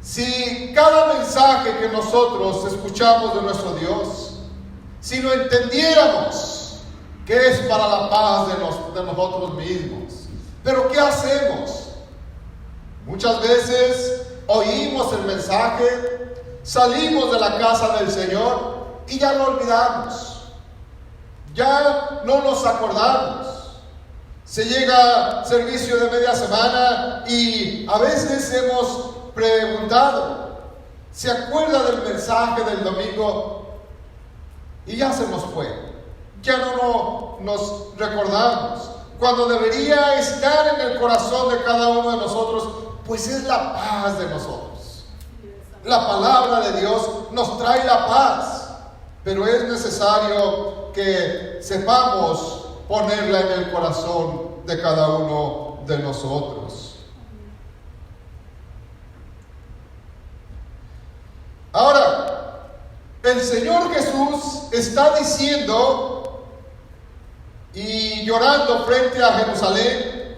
Si cada mensaje que nosotros escuchamos de nuestro Dios, si lo entendiéramos que es para la paz de nosotros mismos, pero ¿qué hacemos? Muchas veces oímos el mensaje, salimos de la casa del Señor y ya lo olvidamos, ya no nos acordamos. Se llega servicio de media semana y a veces hemos preguntado: ¿se acuerda del mensaje del domingo? Y ya se nos fue, ya no nos recordamos, cuando debería estar en el corazón de cada uno de nosotros, pues es la paz de nosotros. La palabra de Dios nos trae la paz, pero es necesario que sepamos ponerla en el corazón de cada uno de nosotros. Ahora, el Señor Jesús está diciendo y llorando frente a Jerusalén,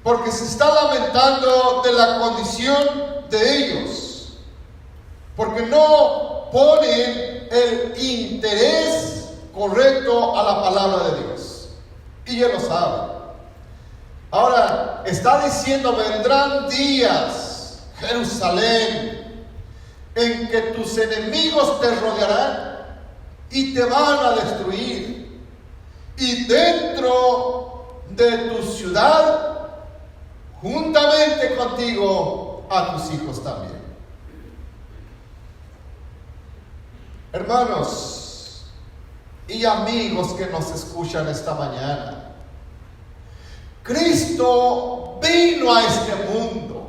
porque se está lamentando de la condición de ellos, porque no ponen el interés correcto a la palabra de Dios, y Él lo sabe. Ahora, está diciendo: vendrán días, Jerusalén, en que tus enemigos te rodearán y te van a destruir, y dentro de tu ciudad, juntamente contigo, a tus hijos también. Hermanos y amigos que nos escuchan esta mañana, Cristo vino a este mundo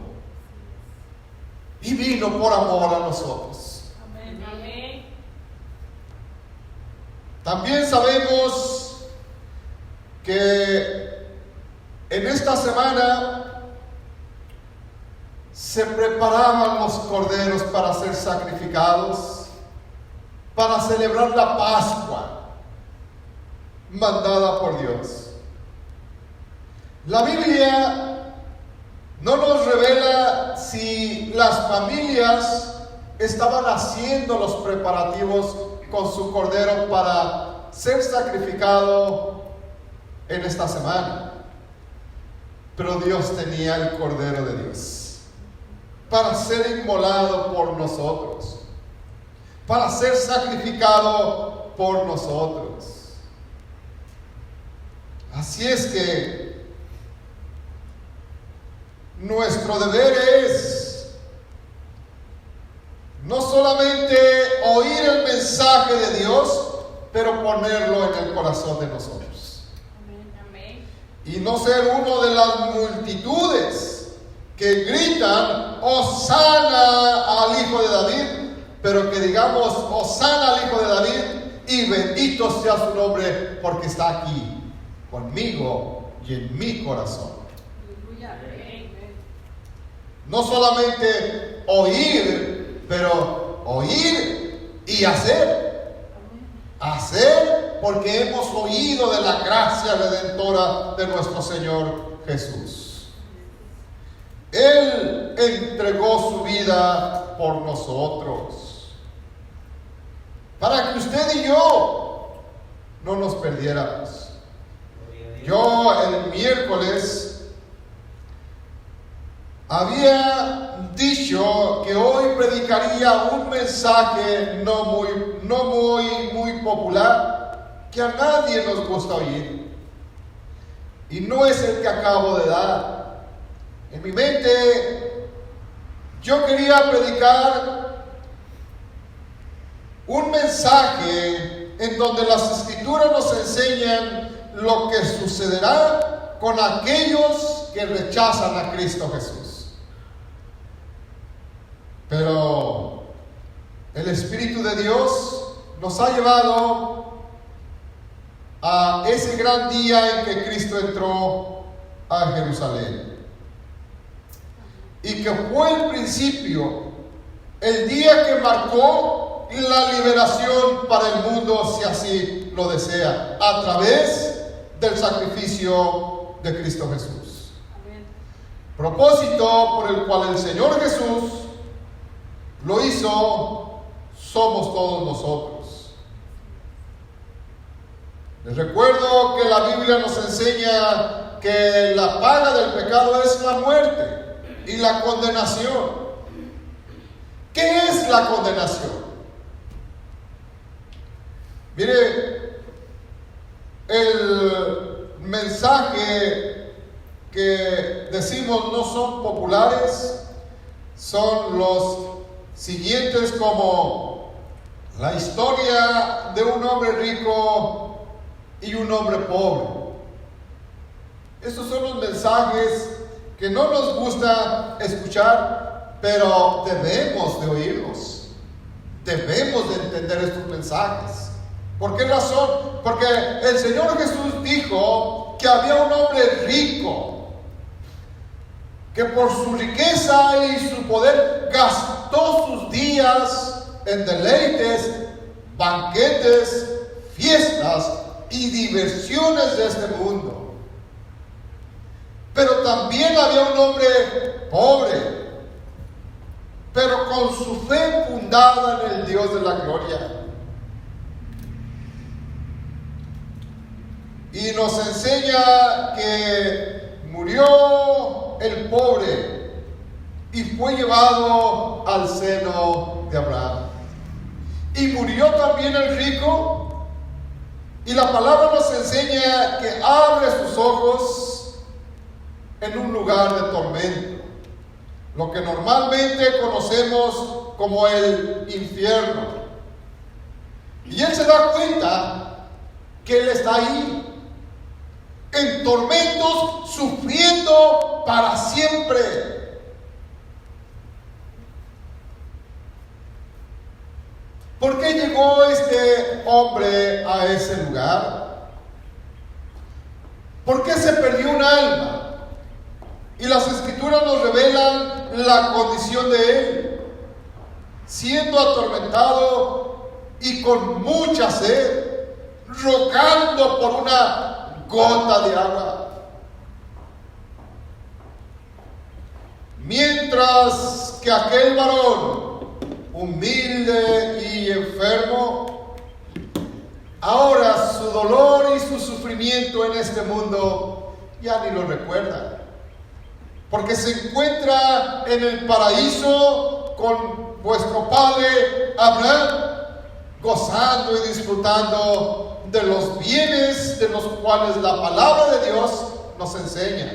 y vino por amor a nosotros. Amén. También sabemos que en esta semana se preparaban los corderos para ser sacrificados, para celebrar la Pascua mandada por Dios. La Biblia no nos revela si las familias estaban haciendo los preparativos con su cordero para ser sacrificado en esta semana. Pero Dios tenía el cordero de Dios para ser inmolado por nosotros, para ser sacrificado por nosotros. Así es que nuestro deber es no solamente oír el mensaje de Dios, pero ponerlo en el corazón de nosotros. Amén. Y no ser uno de las multitudes que gritan Hosana al Hijo de David, pero que digamos Hosana al Hijo de David y bendito sea su nombre, porque está aquí conmigo y en mi corazón. No solamente oír, pero oír y hacer. Hacer porque hemos oído de la gracia redentora de nuestro Señor Jesús. Él entregó su vida por nosotros, para que usted y yo no nos perdiéramos. Yo el miércoles había dicho que hoy predicaría un mensaje no muy popular, que a nadie nos gusta oír, y no es el que acabo de dar. En mi mente yo quería predicar un mensaje en donde las Escrituras nos enseñan lo que sucederá con aquellos que rechazan a Cristo Jesús. Pero el Espíritu de Dios nos ha llevado a ese gran día en que Cristo entró a Jerusalén. Y que fue el principio, el día que marcó la liberación para el mundo, si así lo desea, a través del sacrificio de Cristo Jesús. Amén. Propósito por el cual el Señor Jesús lo hizo, somos todos nosotros. Les recuerdo que la Biblia nos enseña que la paga del pecado es la muerte y la condenación. ¿Qué es la condenación? Mire, el mensaje que decimos no son populares, son los siguientes, como la historia de un hombre rico y un hombre pobre. Estos son los mensajes que no nos gusta escuchar, pero debemos de oírlos. Debemos de entender estos mensajes. ¿Por qué razón? Porque el Señor Jesús dijo que había un hombre rico que por su riqueza y su poder gastó sus días en deleites, banquetes, fiestas y diversiones de este mundo. Pero también había un hombre pobre, pero con su fe fundada en el Dios de la gloria. Y nos enseña que murió el pobre y fue llevado al seno de Abraham. Y murió también el rico, y la palabra nos enseña que abre sus ojos en un lugar de tormento, lo que normalmente conocemos como el infierno. Y él se da cuenta que él está ahí, en tormentos, sufriendo para siempre. ¿Por qué llegó este hombre a ese lugar? ¿Por qué se perdió un alma? Y las Escrituras nos revelan la condición de él, siendo atormentado y con mucha sed, rogando por una gota de agua. Mientras que aquel varón, humilde y enfermo, ahora su dolor y su sufrimiento en este mundo ya ni lo recuerda, porque se encuentra en el paraíso con vuestro padre Abraham, gozando y disfrutando de los bienes de los cuales la palabra de Dios nos enseña.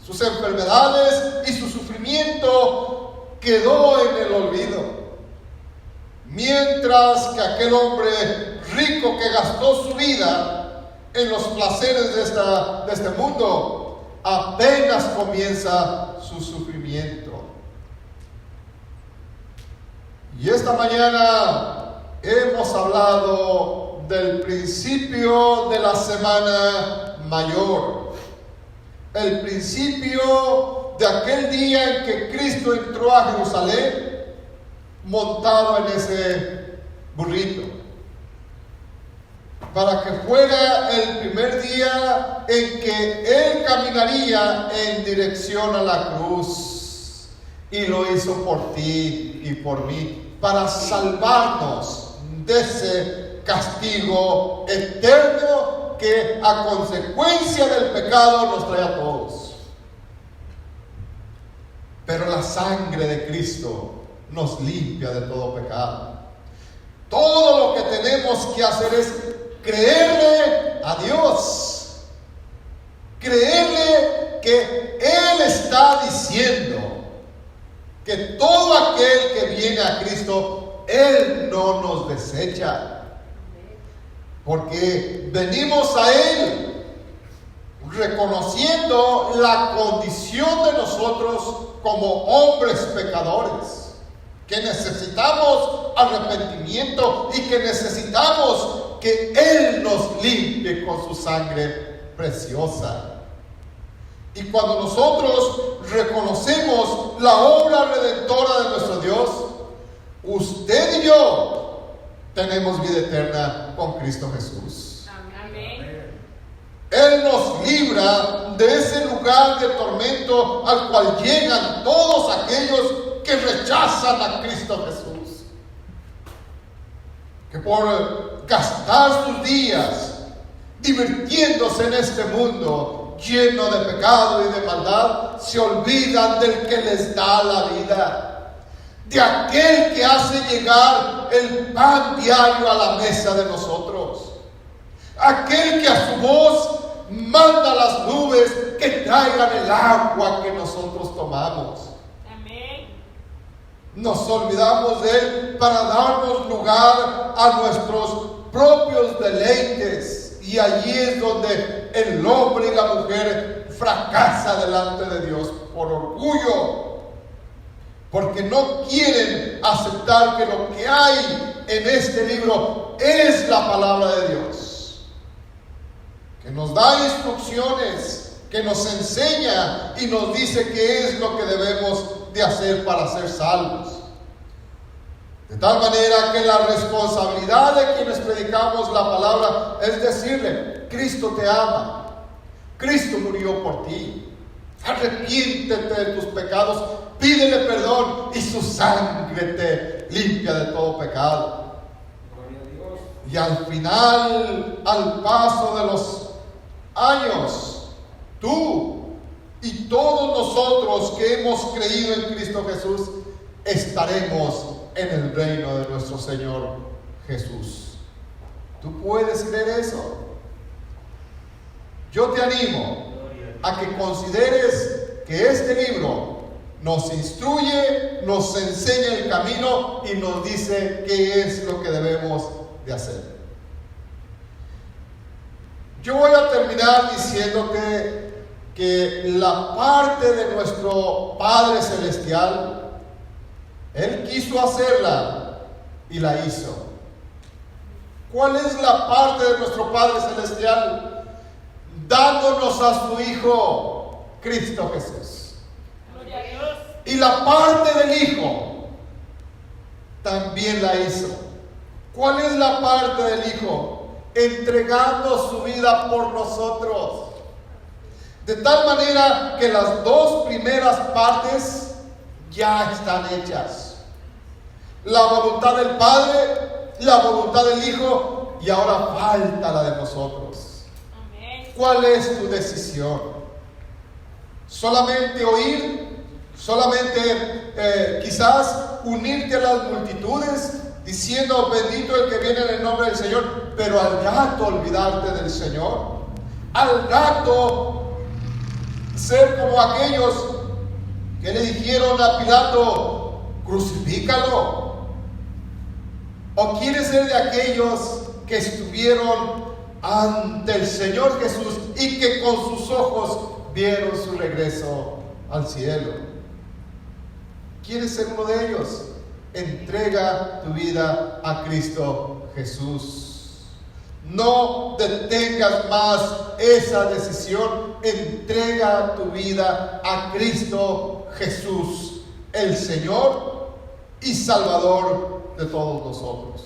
Sus enfermedades y su sufrimiento quedó en el olvido, mientras que aquel hombre rico que gastó su vida en los placeres de este mundo apenas comienza su sufrimiento. Y esta mañana hemos hablado del principio de la Semana Mayor, el principio de aquel día en que Cristo entró a Jerusalén montado en ese burrito, para que fuera el primer día en que Él caminaría en dirección a la cruz. Y lo hizo por ti y por mí, para salvarnos de ese castigo eterno que a consecuencia del pecado nos trae a todos. Pero la sangre de Cristo nos limpia de todo pecado. Todo lo que tenemos que hacer es creerle a Dios, creerle que Él está diciendo que todo aquel que viene a Cristo, Él no nos desecha, porque venimos a Él reconociendo la condición de nosotros como hombres pecadores. que necesitamos arrepentimiento y que necesitamos que Él nos limpie con su sangre preciosa. Y cuando nosotros reconocemos la obra redentora de nuestro Dios, usted y yo tenemos vida eterna con Cristo Jesús. Amén. Él nos libra de ese lugar de tormento al cual llegan todos aquellos que rechazan a Cristo Jesús, que por gastar sus días divirtiéndose en este mundo lleno de pecado y de maldad, se olvidan del que les da la vida, de aquel que hace llegar el pan diario a la mesa de nosotros, aquel que a su voz manda las nubes que traigan el agua que nosotros tomamos. Amén. Nos olvidamos de Él para darnos lugar a nuestros propios deleites. Y allí es donde el hombre y la mujer fracasa delante de Dios por orgullo, porque no quieren aceptar que lo que hay en este libro es la palabra de Dios, que nos da instrucciones, que nos enseña y nos dice qué es lo que debemos de hacer para ser salvos. De tal manera que la responsabilidad de quienes predicamos la palabra es decirle: Cristo te ama, Cristo murió por ti, arrepiéntete de tus pecados, pídele perdón y su sangre te limpia de todo pecado. Y al final, al paso de los años, tú y todos nosotros que hemos creído en Cristo Jesús estaremos en el reino de nuestro Señor Jesús. ¿Tú puedes creer eso? Yo te animo a que consideres que este libro nos instruye, nos enseña el camino y nos dice qué es lo que debemos de hacer. Yo voy a terminar diciéndote que la parte de nuestro Padre Celestial, Él quiso hacerla y la hizo. ¿Cuál es la parte de nuestro Padre Celestial? Dándonos a su Hijo, Cristo Jesús. Gloria a Dios. Y la parte del Hijo también la hizo. ¿Cuál es la parte del Hijo? Entregando su vida por nosotros. De tal manera que las dos primeras partes ya están hechas. La voluntad del Padre, la voluntad del Hijo, y ahora falta la de nosotros. Amén. ¿Cuál es tu decisión? ¿Solamente oír? ¿Solamente quizás unirte a las multitudes diciendo bendito el que viene en el nombre del Señor, pero al rato olvidarte del Señor? Al rato ser como aquellos que le dijeron a Pilato: crucifícalo. ¿O quieres ser de aquellos que estuvieron ante el Señor Jesús y que con sus ojos vieron su regreso al cielo? ¿Quieres ser uno de ellos? Entrega tu vida a Cristo Jesús. No detengas más esa decisión. Entrega tu vida a Cristo Jesús, el Señor y Salvador de todos nosotros.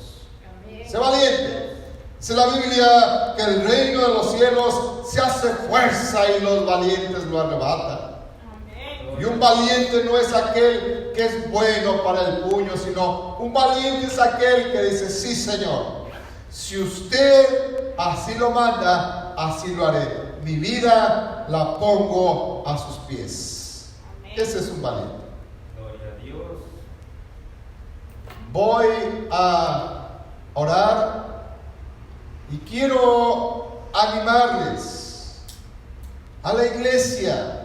Amén. Sé valiente. Dice la Biblia que el reino de los cielos se hace fuerza y los valientes lo arrebatan. Amén. Y un valiente no es aquel que es bueno para el puño, sino un valiente es aquel que dice: sí, Señor, si usted así lo manda, así lo haré. Mi vida la pongo a sus pies. Amén. Ese es un valiente. Gloria a Dios. Voy a orar y quiero animarles a la iglesia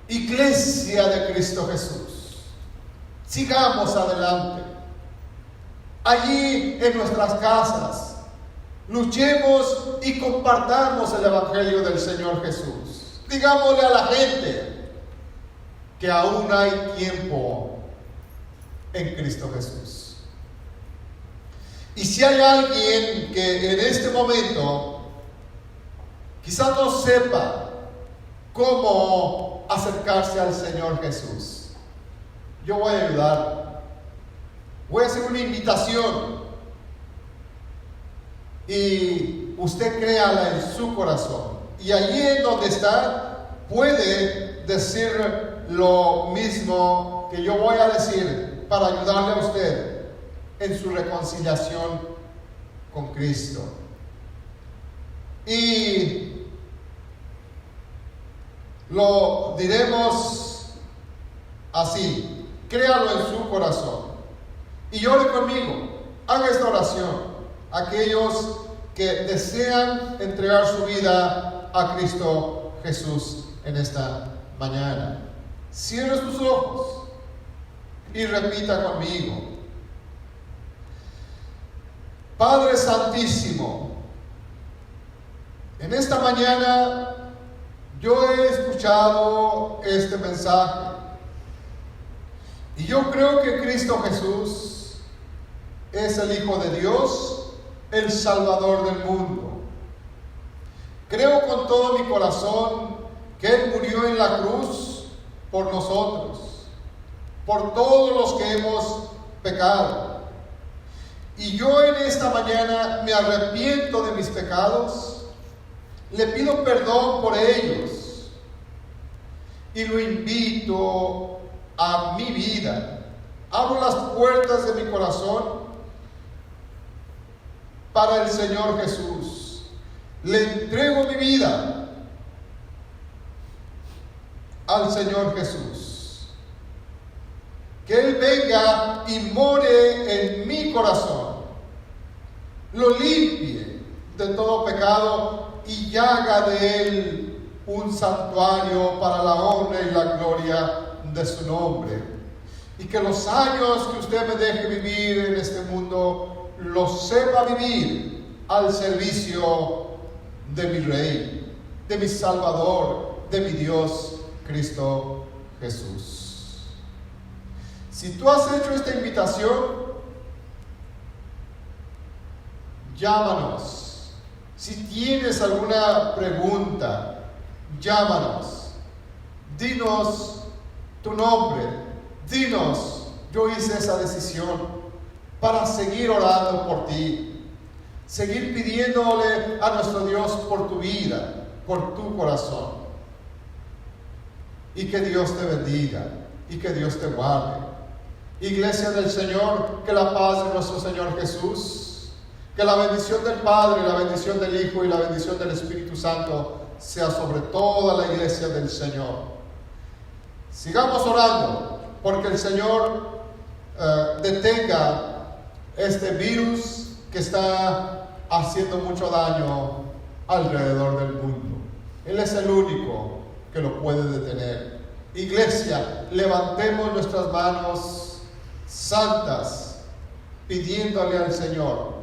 de Cristo Jesús. Sigamos adelante. Allí en nuestras casas, luchemos y compartamos el Evangelio del Señor Jesús. Digámosle a la gente que aún hay tiempo en Cristo Jesús. Y si hay alguien que en este momento quizás no sepa cómo acercarse al Señor Jesús, yo voy a ayudar. Voy a hacer una invitación y usted créala en su corazón. Y allí en donde está puede decir lo mismo que yo voy a decir para ayudarle a usted en su reconciliación con Cristo. Y lo diremos así: créalo en su corazón y ore conmigo. Haga esta oración. Aquellos que desean entregar su vida a Cristo Jesús en esta mañana, cierre sus ojos y repita conmigo: Padre Santísimo, en esta mañana yo he escuchado este mensaje y yo creo que Cristo Jesús es el Hijo de Dios, el Salvador del mundo. Creo con todo mi corazón que Él murió en la cruz por nosotros, por todos los que hemos pecado. Y yo en esta mañana me arrepiento de mis pecados, le pido perdón por ellos y lo invito a mi vida. Abro las puertas de mi corazón para el Señor Jesús. Le entrego mi vida al Señor Jesús. Que Él venga y more en mi corazón, lo limpie de todo pecado y haga de Él un santuario para la honra y la gloria de su nombre. Y que los años que usted me deje vivir en este mundo los sepa vivir al servicio de mi Rey, de mi Salvador, de mi Dios, Cristo Jesús. Si tú has hecho esta invitación, llámanos. Si tienes alguna pregunta, llámanos. Dinos tu nombre. Dinos: yo hice esa decisión, para seguir orando por ti, seguir pidiéndole a nuestro Dios por tu vida, por tu corazón. Y que Dios te bendiga y que Dios te guarde. Iglesia del Señor, que la paz de nuestro Señor Jesús, que la bendición del Padre, la bendición del Hijo y la bendición del Espíritu Santo sea sobre toda la iglesia del Señor. Sigamos orando porque el Señor detenga este virus que está haciendo mucho daño alrededor del mundo. Él es el único que lo puede detener. Iglesia, levantemos nuestras manos santas, pidiéndole al Señor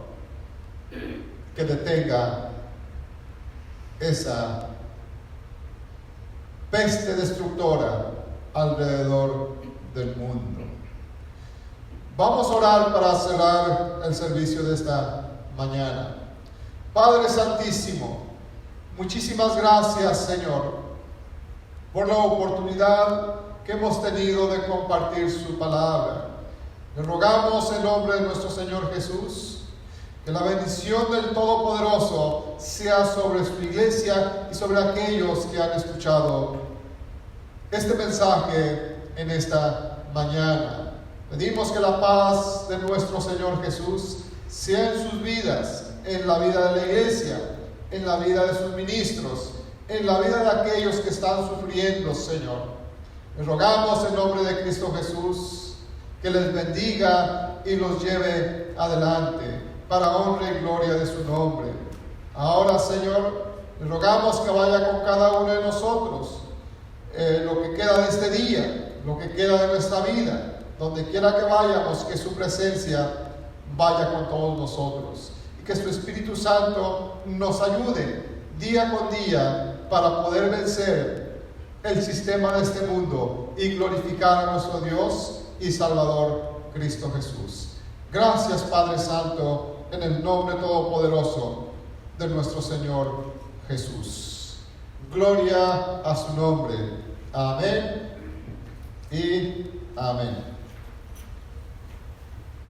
que detenga esa peste destructora alrededor del mundo. Vamos a orar para cerrar el servicio de esta mañana. Padre Santísimo, muchísimas gracias, Señor, por la oportunidad que hemos tenido de compartir su palabra. Le rogamos en nombre de nuestro Señor Jesús que la bendición del Todopoderoso sea sobre su iglesia y sobre aquellos que han escuchado este mensaje en esta mañana. Pedimos que la paz de nuestro Señor Jesús sea en sus vidas, en la vida de la iglesia, en la vida de sus ministros, en la vida de aquellos que están sufriendo, Señor. Les rogamos en nombre de Cristo Jesús que les bendiga y los lleve adelante para honra y gloria de su nombre. Ahora, Señor, les rogamos que vaya con cada uno de nosotros lo que queda de este día, lo que queda de nuestra vida. Donde quiera que vayamos, que su presencia vaya con todos nosotros y que su Espíritu Santo nos ayude día con día para poder vencer el sistema de este mundo y glorificar a nuestro Dios y Salvador Cristo Jesús. Gracias, Padre Santo, en el nombre todopoderoso de nuestro Señor Jesús. Gloria a su nombre. Amén y amén.